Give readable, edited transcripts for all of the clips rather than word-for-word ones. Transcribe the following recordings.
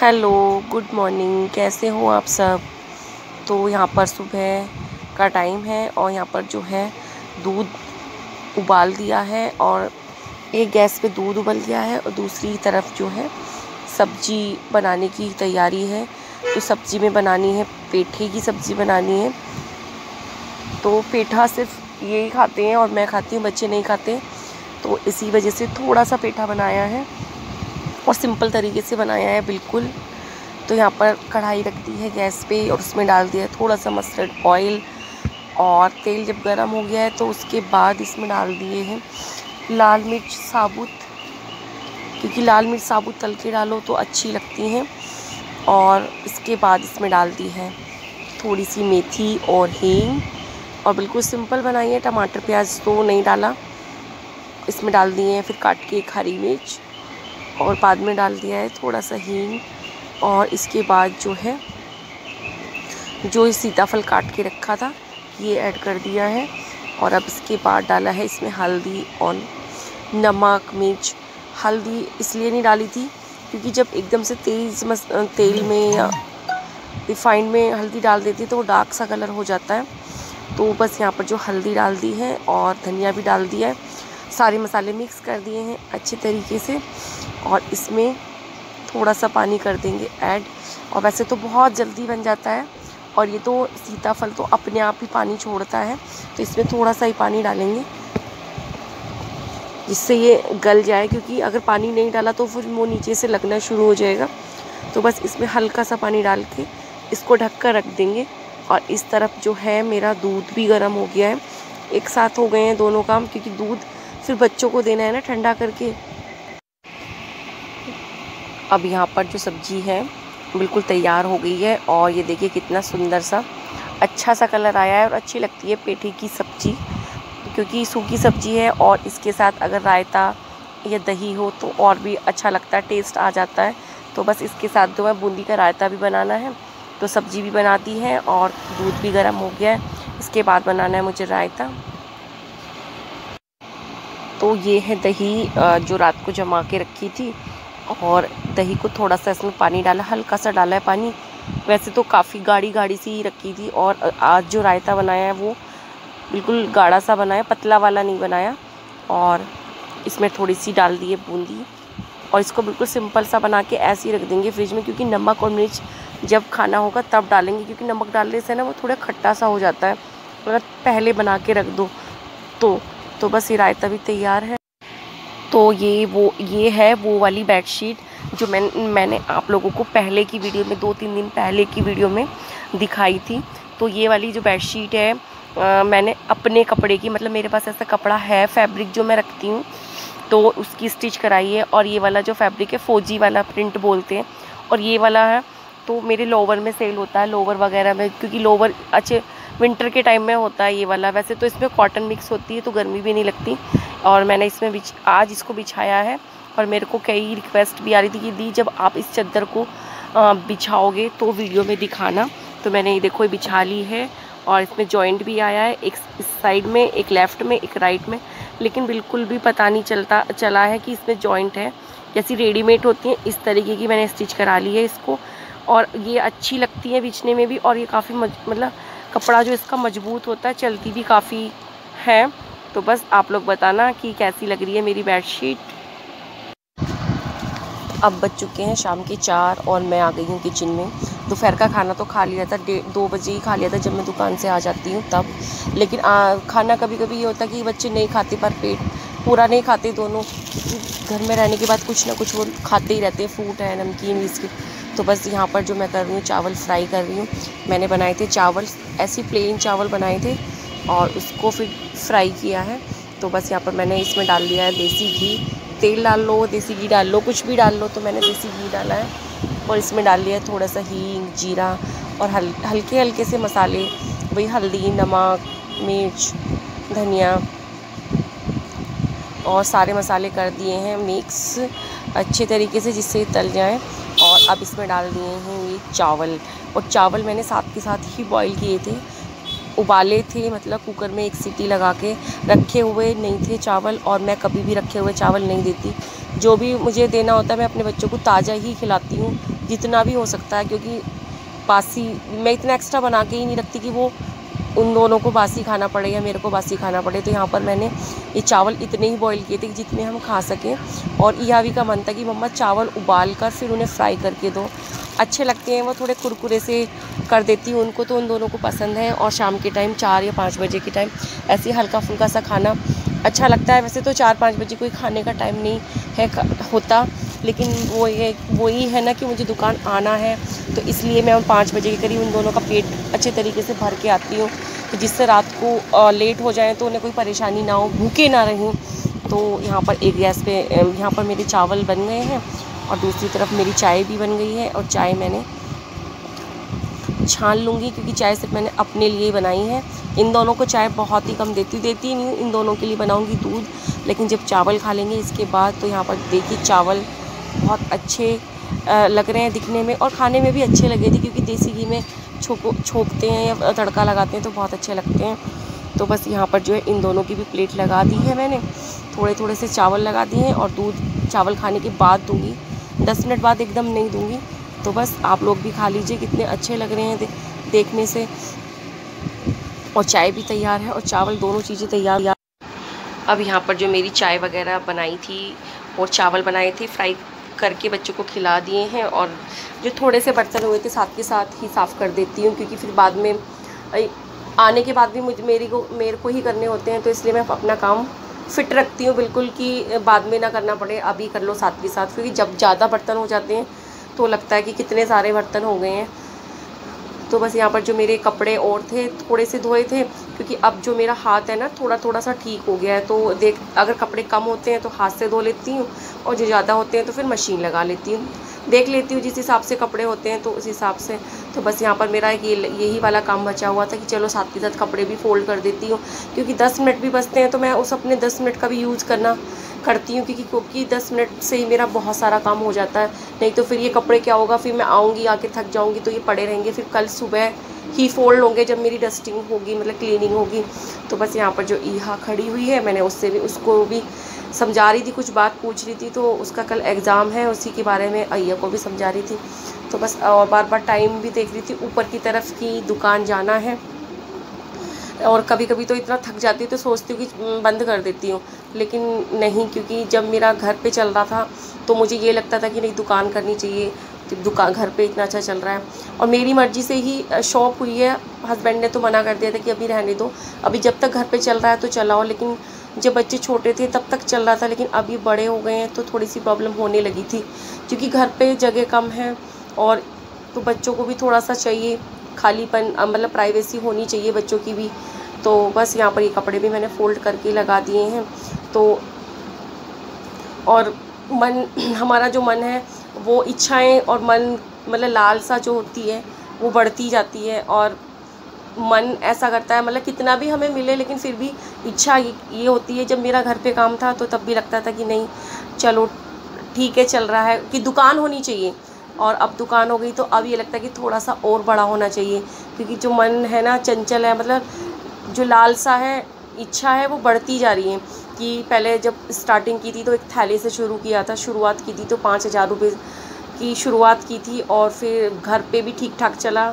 Hello, good morning. कैसे हो आप सब? तो यहाँ पर सुबह का टाइम है और यहाँ पर जो है दूध उबाल दिया है और एक गैस पे दूध उबल गया है और दूसरी तरफ जो है सब्जी बनाने की तैयारी है। तो सब्जी में बनानी है, पेठे की सब्ज़ी बनानी है। तो पेठा सिर्फ यही खाते हैं और मैं खाती हूँ, बच्चे नहीं खाते। तो इसी वजह से थोड़ा सा पेठा बनाया है और सिंपल तरीके से बनाया है बिल्कुल। तो यहाँ पर कढ़ाई रख दी है गैस पे और उसमें डाल दिया है थोड़ा सा मस्टर्ड ऑयल। और तेल जब गर्म हो गया है तो उसके बाद इसमें डाल दिए हैं लाल मिर्च साबुत, क्योंकि लाल मिर्च साबुत तल के डालो तो अच्छी लगती हैं। और इसके बाद इसमें डाल दी है थोड़ी सी मेथी और हींग और बिल्कुल सिंपल बनाई है। टमाटर प्याज तो नहीं डाला, इसमें डाल दिए हैं फिर काट के एक हरी मिर्च और बाद में डाल दिया है थोड़ा सा हींग। और इसके बाद जो है जो सीताफल काट के रखा था ये ऐड कर दिया है। और अब इसके बाद डाला है इसमें हल्दी और नमक मिर्च। हल्दी इसलिए नहीं डाली थी क्योंकि जब एकदम से तेल में या रिफाइंड में हल्दी डाल देती है तो वो डार्क सा कलर हो जाता है। तो बस यहाँ पर जो हल्दी डाल दी है और धनिया भी डाल दिया है, सारे मसाले मिक्स कर दिए हैं अच्छे तरीके से। और इसमें थोड़ा सा पानी कर देंगे ऐड। और वैसे तो बहुत जल्दी बन जाता है और ये तो सीताफल तो अपने आप ही पानी छोड़ता है, तो इसमें थोड़ा सा ही पानी डालेंगे जिससे ये गल जाए, क्योंकि अगर पानी नहीं डाला तो फिर वो नीचे से लगना शुरू हो जाएगा। तो बस इसमें हल्का सा पानी डाल के इसको ढक कर रख देंगे। और इस तरफ जो है मेरा दूध भी गर्म हो गया है, एक साथ हो गए हैं दोनों काम, क्योंकि दूध फिर बच्चों को देना है ना ठंडा करके। अब यहाँ पर जो सब्ज़ी है बिल्कुल तैयार हो गई है और ये देखिए कितना सुंदर सा अच्छा सा कलर आया है और अच्छी लगती है पेठे की सब्ज़ी, क्योंकि सूखी सब्ज़ी है। और इसके साथ अगर रायता या दही हो तो और भी अच्छा लगता है, टेस्ट आ जाता है। तो बस इसके साथ जो है बूंदी का रायता भी बनाना है, तो सब्ज़ी भी बना दी है और दूध भी गर्म हो गया है। इसके बाद बनाना है मुझे रायता। तो ये है दही जो रात को जमा के रखी थी और दही को थोड़ा सा इसमें पानी डाला, हल्का सा डाला है पानी। वैसे तो काफ़ी गाढ़ी गाढ़ी सी रखी थी और आज जो रायता बनाया है वो बिल्कुल गाढ़ा सा बनाया, पतला वाला नहीं बनाया। और इसमें थोड़ी सी डाल दी है बूंदी और इसको बिल्कुल सिंपल सा बना के ऐसे ही रख देंगे फ्रिज में, क्योंकि नमक और मिर्च जब खाना होगा तब डालेंगे, क्योंकि नमक डालने से ना वो थोड़ा खट्टा सा हो जाता है अगर पहले बना के रख दो तो बस ये रायता भी तैयार है। तो ये है वो वाली बेडशीट जो मैंने आप लोगों को पहले की वीडियो में 2-3 दिन पहले की वीडियो में दिखाई थी। तो ये वाली जो बेडशीट है मैंने अपने कपड़े की, मतलब मेरे पास ऐसा कपड़ा है फैब्रिक जो मैं रखती हूँ, तो उसकी स्टिच कराई है। और ये वाला जो फैब्रिक है फौजी वाला प्रिंट बोलते हैं, और ये वाला है तो मेरे लोवर में सेल होता है, लोवर वगैरह में, क्योंकि लोवर अच्छे विंटर के टाइम में होता है ये वाला। वैसे तो इसमें कॉटन मिक्स होती है तो गर्मी भी नहीं लगती। और मैंने इसमें आज इसको बिछाया है और मेरे को कई रिक्वेस्ट भी आ रही थी कि दी जब आप इस चादर को बिछाओगे तो वीडियो में दिखाना। तो मैंने ये देखो ये बिछा ली है और इसमें जॉइंट भी आया है, एक इस साइड में, एक लेफ़्ट में, एक राइट में, लेकिन बिल्कुल भी पता नहीं चला है कि इसमें जॉइंट है। जैसी रेडीमेड होती हैं इस तरीके की मैंने स्टिच करा ली है इसको, और ये अच्छी लगती है बिछने में भी। और ये काफ़ी मतलब कपड़ा जो इसका मजबूत होता है, चलती भी काफ़ी है। तो बस आप लोग बताना कि कैसी लग रही है मेरी बेडशीट। अब बज चुके हैं शाम के 4 और मैं आ गई हूँ किचन में। दोपहर का खाना तो खा लिया था, 2 बजे ही खा लिया था जब मैं दुकान से आ जाती हूँ तब। लेकिन खाना कभी कभी ये होता है कि बच्चे नहीं खाते, पर पेट पूरा नहीं खाते दोनों। घर में रहने के बाद कुछ ना कुछ वो खाते ही रहते हैं, फ्रूट है, नमकीन, बिस्किट। तो बस यहाँ पर जो मैं कर रही हूँ चावल फ्राई कर रही हूँ। मैंने बनाए थे चावल, ऐसे प्लेन चावल बनाए थे और उसको फिर फ्राई किया है। तो बस यहाँ पर मैंने इसमें डाल दिया है देसी घी। तेल डाल लो, देसी घी डाल लो, कुछ भी डाल लो, तो मैंने देसी घी डाला है। और इसमें डाल लिया है थोड़ा सा हींग, जीरा और हल्के हल्के से मसाले, वही हल्दी, नमक, मिर्च, धनिया, और सारे मसाले कर दिए हैं मिक्स अच्छे तरीके से जिससे तल जाए। और अब इसमें डाल दिए हैं ये चावल, और चावल मैंने साथ के साथ ही बॉईल किए थे, उबाले थे, मतलब कुकर में एक सीटी लगा के रखे हुए नहीं थे चावल। और मैं कभी भी रखे हुए चावल नहीं देती, जो भी मुझे देना होता है मैं अपने बच्चों को ताज़ा ही खिलाती हूँ, जितना भी हो सकता है, क्योंकि बासी मैं इतना एक्स्ट्रा बना के ही नहीं रखती कि वो उन दोनों को बासी खाना पड़े या मेरे को बासी खाना पड़े। तो यहाँ पर मैंने ये चावल इतने ही बॉईल किए थे कि जितने हम खा सकें। और इहावी का मन था कि मम्मा चावल उबाल कर फिर उन्हें फ्राई करके दो, अच्छे लगते हैं वो, थोड़े कुरकुरे से कर देती हूँ उनको, तो उन दोनों को पसंद है। और शाम के टाइम 4 या 5 बजे के टाइम ऐसे हल्का फुल्का सा खाना अच्छा लगता है। वैसे तो 4-5 बजे कोई खाने का टाइम नहीं है होता, लेकिन वही है ना कि मुझे दुकान आना है, तो इसलिए मैं 5 बजे के करीब उन दोनों का पेट अच्छे तरीके से भर के आती हूँ, तो जिससे रात को लेट हो जाए तो उन्हें कोई परेशानी ना हो, भूखे ना रहें। तो यहाँ पर एक गैस पे यहाँ पर मेरे चावल बन गए हैं और दूसरी तरफ मेरी चाय भी बन गई है। और चाय मैंने छान लूँगी, क्योंकि चाय सिर्फ मैंने अपने लिए बनाई है। इन दोनों को चाय बहुत ही कम देती नहीं हूँ, इन दोनों के लिए बनाऊँगी दूध। लेकिन जब चावल खा लेंगे इसके बाद, तो यहाँ पर देखिए चावल बहुत अच्छे लग रहे हैं दिखने में, और खाने में भी अच्छे लगे थे, क्योंकि देसी घी में छोंकते हैं या तड़का लगाते हैं तो बहुत अच्छे लगते हैं। तो बस यहाँ पर जो है इन दोनों की भी प्लेट लगा दी है मैंने, थोड़े थोड़े से चावल लगा दिए हैं, और दूध चावल खाने के बाद दूँगी, 10 मिनट बाद एकदम नहीं दूँगी। तो बस आप लोग भी खा लीजिए, कितने अच्छे लग रहे हैं देखने से। और चाय भी तैयार है और चावल, दोनों चीज़ें तैयार। अब यहाँ पर जो मेरी चाय वगैरह बनाई थी और चावल बनाए थे, फ्राई करके बच्चों को खिला दिए हैं। और जो थोड़े से बर्तन हुए थे साथ के साथ ही साफ़ कर देती हूँ, क्योंकि फिर बाद में आने के बाद भी मेरे को ही करने होते हैं, तो इसलिए मैं अपना काम फिट रखती हूँ बिल्कुल, कि बाद में ना करना पड़े, अभी कर लो साथ के साथ। क्योंकि जब ज़्यादा बर्तन हो जाते हैं तो लगता है कि कितने सारे बर्तन हो गए हैं। तो बस यहाँ पर जो मेरे कपड़े और थे थोड़े से धोए थे, क्योंकि अब जो मेरा हाथ है ना थोड़ा सा ठीक हो गया है, तो अगर कपड़े कम होते हैं तो हाथ से धो लेती हूँ, और जो ज़्यादा होते हैं तो फिर मशीन लगा लेती हूँ, देख लेती हूँ जिस हिसाब से कपड़े होते हैं तो उस हिसाब से। तो बस यहाँ पर मेरा यही वाला काम बचा हुआ था कि चलो साथ के साथ कपड़े भी फ़ोल्ड कर देती हूँ, क्योंकि 10 मिनट भी बचते हैं तो मैं उस अपने 10 मिनट का भी यूज़ करती हूँ, क्योंकि 10 मिनट से ही मेरा बहुत सारा काम हो जाता है। नहीं तो फिर ये कपड़े क्या होगा, फिर मैं आऊँगी आके थक जाऊँगी तो ये पड़े रहेंगे, फिर कल सुबह ही फोल्ड होंगे जब मेरी डस्टिंग होगी, मतलब क्लीनिंग होगी। तो बस यहाँ पर जो ईहा खड़ी हुई है, मैंने उसको भी समझा रही थी, कुछ बात पूछ रही थी, तो उसका कल एग्ज़ाम है, उसी के बारे में अय्या को भी समझा रही थी। तो बस और बार बार टाइम भी देख रही थी, ऊपर की तरफ की दुकान जाना है। और कभी कभी तो इतना थक जाती हूँ तो सोचती हूँ कि बंद कर देती हूँ, लेकिन नहीं, क्योंकि जब मेरा घर पे चल रहा था तो मुझे ये लगता था कि नहीं, दुकान करनी चाहिए, दुकान घर पे इतना अच्छा चल रहा है। और मेरी मर्ज़ी से ही शॉप हुई है, हस्बैंड ने तो मना कर दिया था कि अभी रहने दो, अभी जब तक घर पे चल रहा है तो चलाओ। लेकिन जब बच्चे छोटे थे तब तक चल रहा था, लेकिन अभी बड़े हो गए हैं तो थोड़ी सी प्रॉब्लम होने लगी थी, क्योंकि घर पे जगह कम है, और तो बच्चों को भी थोड़ा सा चाहिए खालीपन, मतलब प्राइवेसी होनी चाहिए बच्चों की भी। तो बस यहाँ पर ये कपड़े भी मैंने फ़ोल्ड करके लगा दिए हैं। तो और हमारा जो मन है वो इच्छाएं और मन, मतलब लालसा जो होती है वो बढ़ती जाती है, और मन ऐसा करता है, मतलब कितना भी हमें मिले लेकिन फिर भी इच्छा ये होती है। जब मेरा घर पे काम था तो तब भी लगता था कि नहीं चलो ठीक है, चल रहा है, कि दुकान होनी चाहिए, और अब दुकान हो गई तो अब ये लगता है कि थोड़ा सा और बड़ा होना चाहिए, क्योंकि जो मन है ना चंचल है, मतलब जो लालसा है, इच्छा है, वो बढ़ती जा रही है। कि पहले जब स्टार्टिंग की थी तो एक थैले से शुरुआत की थी तो 5,000 रुपये की शुरुआत की थी, और फिर घर पे भी ठीक ठाक चला,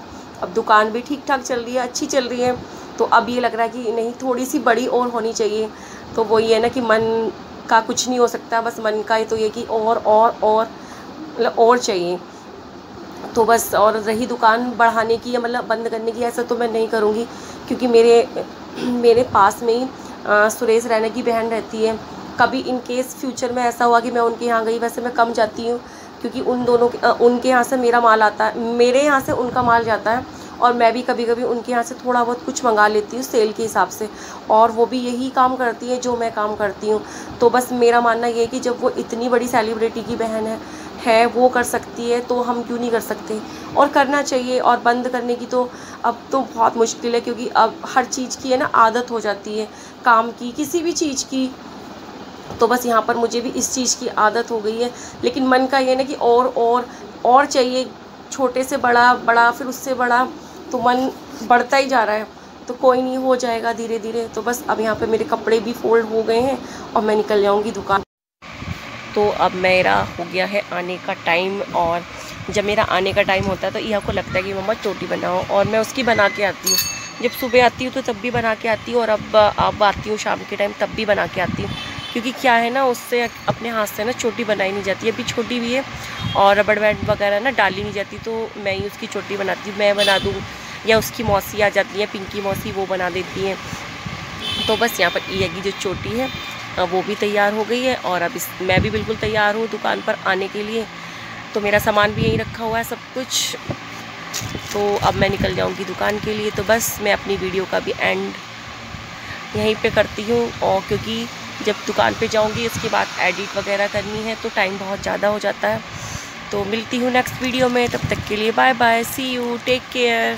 अब दुकान भी ठीक ठाक चल रही है, अच्छी चल रही है। तो अब ये लग रहा है कि नहीं, थोड़ी सी बड़ी और होनी चाहिए। तो वही है ना कि मन का कुछ नहीं हो सकता, बस मन का ही तो ये कि और मतलब और चाहिए। तो बस, और रही दुकान बढ़ाने की या मतलब बंद करने की, ऐसा तो मैं नहीं करूँगी, क्योंकि मेरे पास में ही सुरेश रैना की बहन रहती है। कभी इन केस फ्यूचर में ऐसा हुआ कि मैं उनके यहाँ गई, वैसे मैं कम जाती हूँ, क्योंकि उनके यहाँ से मेरा माल आता है, मेरे यहाँ से उनका माल जाता है, और मैं भी कभी कभी उनके यहाँ से थोड़ा बहुत कुछ मंगा लेती हूँ सेल के हिसाब से, और वो भी यही काम करती है जो मैं काम करती हूँ। तो बस मेरा मानना ये है कि जब वो इतनी बड़ी सेलिब्रिटी की बहन है वो कर सकती है तो हम क्यों नहीं कर सकते, और करना चाहिए। और बंद करने की तो अब तो बहुत मुश्किल है, क्योंकि अब हर चीज़ की है ना आदत हो जाती है, काम की, किसी भी चीज़ की। तो बस यहाँ पर मुझे भी इस चीज़ की आदत हो गई है, लेकिन मन का ये ना कि और चाहिए, छोटे से बड़ा फिर उससे बड़ा, तो मन बढ़ता ही जा रहा है। तो कोई नहीं, हो जाएगा धीरे धीरे। तो बस अब यहाँ पे मेरे कपड़े भी फोल्ड हो गए हैं और मैं निकल जाऊँगी दुकान। तो अब मेरा हो गया है आने का टाइम, और जब मेरा आने का टाइम होता है तो ईहा को लगता है कि मम्मा चोटी बनाओ, और मैं उसकी बना के आती हूँ। जब सुबह आती हूँ तो तब भी बना के आती हूँ, और अब आती हूँ शाम के टाइम तब भी बना के आती हूँ, क्योंकि क्या है ना, उससे अपने हाथ से ना चोटी बनाई नहीं जाती। अभी छोटी भी है और रबड़ बैंड वगैरह ना डाली नहीं जाती, तो मैं ही उसकी चोटी बनाती हूँ। मैं बना दूँ या उसकी मौसी आ जाती है, पिंकी मौसी, वो बना देती हैं। तो बस यहाँ पर ईहा की जो चोटी है वो भी तैयार हो गई है, और अब मैं भी बिल्कुल तैयार हूँ दुकान पर आने के लिए। तो मेरा सामान भी यहीं रखा हुआ है सब कुछ, तो अब मैं निकल जाऊंगी दुकान के लिए। तो बस मैं अपनी वीडियो का भी एंड यहीं पे करती हूँ, और क्योंकि जब दुकान पे जाऊंगी उसके बाद एडिट वगैरह करनी है तो टाइम बहुत ज़्यादा हो जाता है। तो मिलती हूँ नेक्स्ट वीडियो में, तब तक के लिए bye bye, see you, take care.